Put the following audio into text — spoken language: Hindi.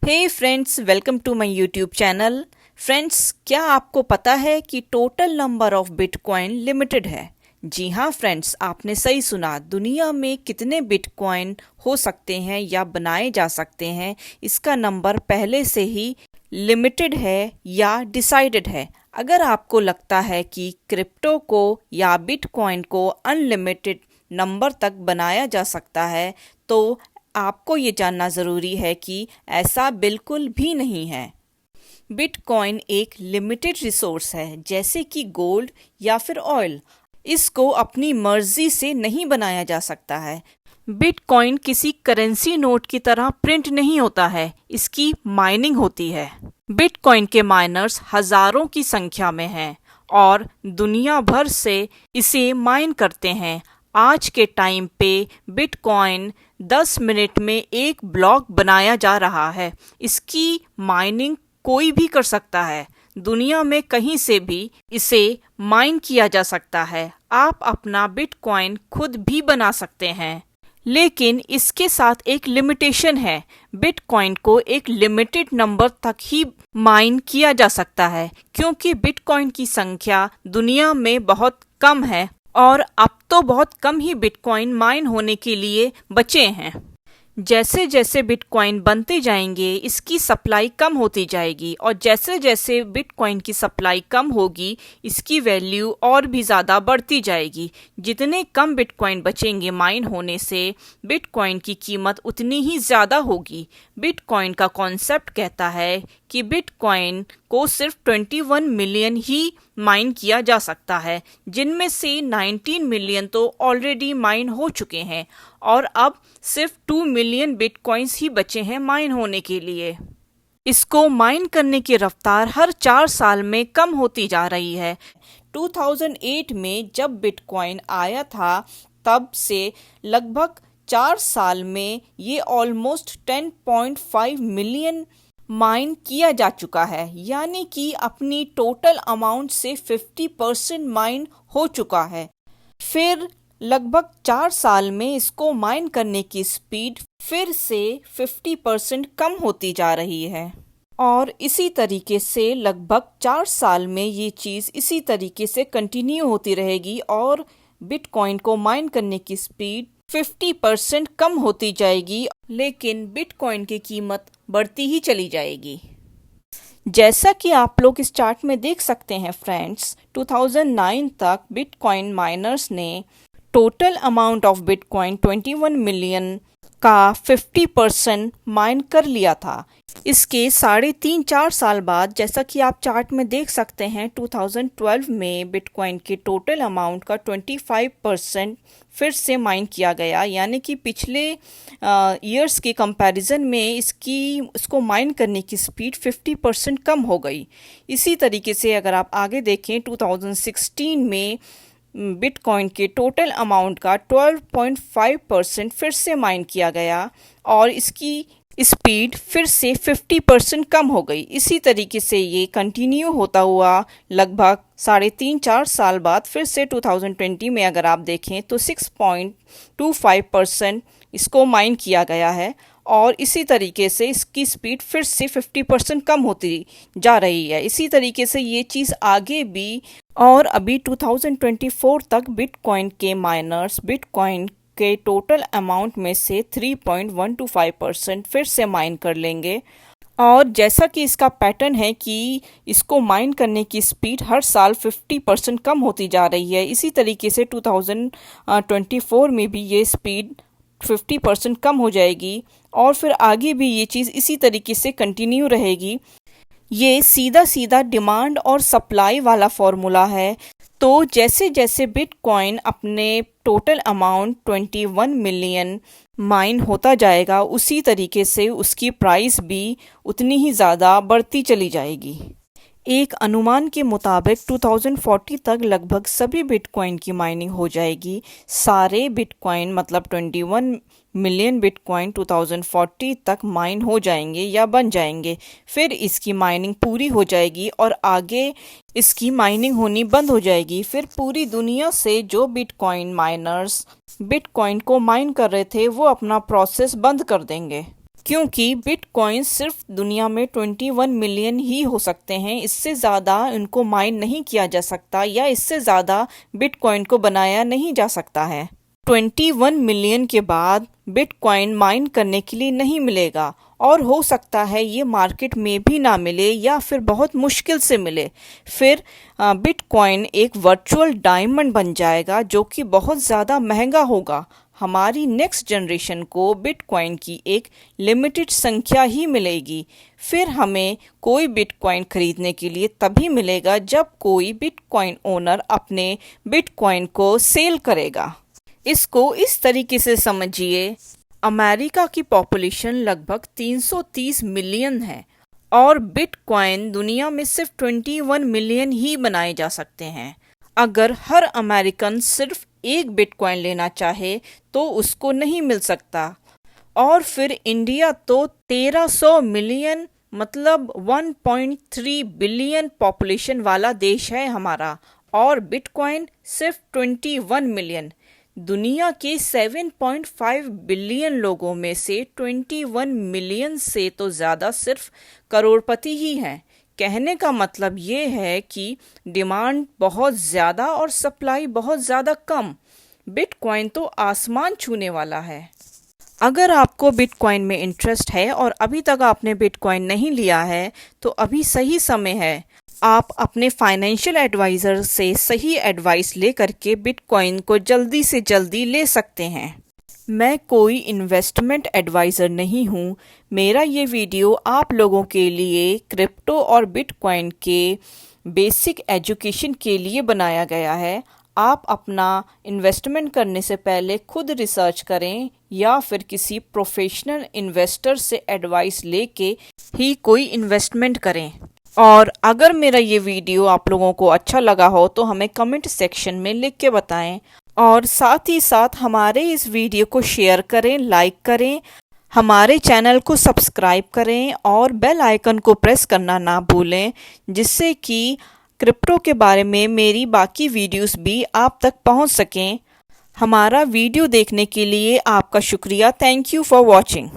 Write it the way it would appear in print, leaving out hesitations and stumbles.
Hey friends, welcome to my YouTube channel. Friends, क्या आपको पता है कि total number of bitcoin limited है? जी हाँ फ्रेंड्स, आपने सही सुना। दुनिया में कितने बिटकॉइन हो सकते हैं या बनाए जा सकते हैं, इसका नंबर पहले से ही लिमिटेड है या डिसाइडेड है। अगर आपको लगता है कि क्रिप्टो को या बिटकॉइन को अनलिमिटेड नंबर तक बनाया जा सकता है, तो आपको ये जानना ज़रूरी है कि ऐसा बिल्कुल भी नहीं है। बिटकॉइन एक लिमिटेड रिसोर्स है, जैसे कि गोल्ड या फिर ऑयल। इसको अपनी मर्जी से नहीं बनाया जा सकता है। बिटकॉइन किसी करेंसी नोट की तरह प्रिंट नहीं होता है, इसकी माइनिंग होती है। बिटकॉइन के माइनर्स हजारों की संख्या में हैं और दुनिया भर से इसे माइन करते हैं। आज के टाइम पे बिटकॉइन 10 मिनट में एक ब्लॉक बनाया जा रहा है। इसकी माइनिंग कोई भी कर सकता है। दुनिया में कहीं से भी इसे माइन किया जा सकता है। आप अपना बिटकॉइन खुद भी बना सकते हैं, लेकिन इसके साथ एक लिमिटेशन है। बिटकॉइन को एक लिमिटेड नंबर तक ही माइन किया जा सकता है, क्योंकि बिटकॉइन की संख्या दुनिया में बहुत कम है और अब तो बहुत कम ही बिटकॉइन माइन होने के लिए बचे हैं। जैसे जैसे बिटकॉइन बनते जाएंगे, इसकी सप्लाई कम होती जाएगी और जैसे जैसे बिटकॉइन की सप्लाई कम होगी, इसकी वैल्यू और भी ज़्यादा बढ़ती जाएगी। जितने कम बिटकॉइन बचेंगे माइन होने से, बिटकॉइन की कीमत उतनी ही ज़्यादा होगी। बिटकॉइन का कॉन्सेप्ट कहता है कि बिटकॉइन को सिर्फ 21 मिलियन ही माइन किया जा सकता है, जिनमें से 19 मिलियन तो ऑलरेडी माइन हो चुके हैं और अब सिर्फ 2 मिलियन बिटकॉइंस ही बचे हैं माइन होने के लिए। इसको माइन करने की रफ्तार हर 4 साल में कम होती जा रही है। 2008 में जब बिटकॉइन आया था, तब से लगभग 4 साल में ये ऑलमोस्ट 10.5 मिलियन माइन किया जा चुका है, यानी कि अपनी टोटल अमाउंट से 50% माइन हो चुका है। फिर लगभग 4 साल में इसको माइन करने की स्पीड फिर से 50% कम होती जा रही है और इसी तरीके से लगभग 4 साल में ये चीज़ इसी तरीके से कंटिन्यू होती रहेगी और बिटकॉइन को माइन करने की स्पीड 50% कम होती जाएगी, लेकिन बिटकॉइन की कीमत बढ़ती ही चली जाएगी। जैसा कि आप लोग इस चार्ट में देख सकते हैं फ्रेंड्स, 2009 तक बिटकॉइन माइनर्स ने total amount of bitcoin 21 million का 50% माइन कर लिया था। इसके 3.5-4 साल बाद, जैसा कि आप चार्ट में देख सकते हैं, 2012 में बिटकॉइन के टोटल अमाउंट का 25% फिर से माइन किया गया, यानी कि पिछले ईयर्स के कंपैरिजन में इसको माइन करने की स्पीड 50% कम हो गई। इसी तरीके से अगर आप आगे देखें, 2016 में बिटकॉइन के टोटल अमाउंट का 12.5% फिर से माइन किया गया और इसकी स्पीड फिर से 50% कम हो गई। इसी तरीके से ये कंटिन्यू होता हुआ लगभग 3.5-4 साल बाद फिर से 2020 में अगर आप देखें तो 6.25% इसको माइन किया गया है और इसी तरीके से इसकी स्पीड फिर से 50% कम होती जा रही है। इसी तरीके से ये चीज़ आगे भी, और अभी 2024 तक बिटकॉइन के माइनर्स बिटकॉइन के टोटल अमाउंट में से 3.125% फिर से माइन कर लेंगे। और जैसा कि इसका पैटर्न है कि इसको माइन करने की स्पीड हर साल 50% कम होती जा रही है, इसी तरीके से 2024 में भी ये स्पीड 50% कम हो जाएगी और फिर आगे भी ये चीज़ इसी तरीके से कंटिन्यू रहेगी। ये सीधा सीधा डिमांड और सप्लाई वाला फॉर्मूला है। तो जैसे जैसे बिटकॉइन अपने टोटल अमाउंट 21 मिलियन माइन होता जाएगा, उसी तरीके से उसकी प्राइस भी उतनी ही ज़्यादा बढ़ती चली जाएगी। एक अनुमान के मुताबिक 2040 तक लगभग सभी बिटकॉइन की माइनिंग हो जाएगी। सारे बिटकॉइन मतलब 21 मिलियन बिटकॉइन 2040 तक माइन हो जाएंगे या बन जाएंगे। फिर इसकी माइनिंग पूरी हो जाएगी और आगे इसकी माइनिंग होनी बंद हो जाएगी। फिर पूरी दुनिया से जो बिटकॉइन माइनर्स बिटकॉइन को माइन कर रहे थे, वो अपना प्रोसेस बंद कर देंगे, क्योंकि बिटकॉइन सिर्फ दुनिया में 21 मिलियन ही हो सकते हैं। इससे ज़्यादा इनको माइन नहीं किया जा सकता या इससे ज़्यादा बिटकॉइन को बनाया नहीं जा सकता है। 21 मिलियन के बाद बिटकॉइन माइन करने के लिए नहीं मिलेगा और हो सकता है ये मार्केट में भी ना मिले या फिर बहुत मुश्किल से मिले। फिर बिटकॉइन एक वर्चुअल डायमंड बन जाएगा जो कि बहुत ज़्यादा महंगा होगा। हमारी नेक्स्ट जनरेशन को बिटकॉइन की एक लिमिटेड संख्या ही मिलेगी। फिर हमें कोई बिटकॉइन खरीदने के लिए तभी मिलेगा जब कोई बिटकॉइन ओनर अपने बिटकॉइन को सेल करेगा। इसको इस तरीके से समझिए, अमेरिका की पॉपुलेशन लगभग 330 मिलियन है और बिटकॉइन दुनिया में सिर्फ 21 मिलियन ही बनाए जा सकते हैं। अगर हर अमेरिकन सिर्फ एक बिटकॉइन लेना चाहे तो उसको नहीं मिल सकता। और फिर इंडिया तो 1300 मिलियन मतलब 1.3 बिलियन पॉपुलेशन वाला देश है हमारा, और बिटकॉइन सिर्फ 21 मिलियन। दुनिया के 7.5 बिलियन लोगों में से 21 मिलियन से तो ज़्यादा सिर्फ करोड़पति ही हैं। कहने का मतलब ये है कि डिमांड बहुत ज़्यादा और सप्लाई बहुत ज़्यादा कम। बिटकॉइन तो आसमान छूने वाला है। अगर आपको बिटकॉइन में इंटरेस्ट है और अभी तक आपने बिटकॉइन नहीं लिया है तो अभी सही समय है। आप अपने फाइनेंशियल एडवाइज़र से सही एडवाइस ले करके बिटकॉइन को जल्दी से जल्दी ले सकते हैं। मैं कोई इन्वेस्टमेंट एडवाइज़र नहीं हूँ। मेरा ये वीडियो आप लोगों के लिए क्रिप्टो और बिटकॉइन के बेसिक एजुकेशन के लिए बनाया गया है। आप अपना इन्वेस्टमेंट करने से पहले खुद रिसर्च करें या फिर किसी प्रोफेशनल इन्वेस्टर से एडवाइस लेके ही कोई इन्वेस्टमेंट करें। और अगर मेरा ये वीडियो आप लोगों को अच्छा लगा हो तो हमें कमेंट सेक्शन में लिख के बताएं और साथ ही साथ हमारे इस वीडियो को शेयर करें, लाइक करें, हमारे चैनल को सब्सक्राइब करें और बेल आइकन को प्रेस करना ना भूलें, जिससे कि क्रिप्टो के बारे में मेरी बाकी वीडियोस भी आप तक पहुंच सकें। हमारा वीडियो देखने के लिए आपका शुक्रिया। Thank you for watching.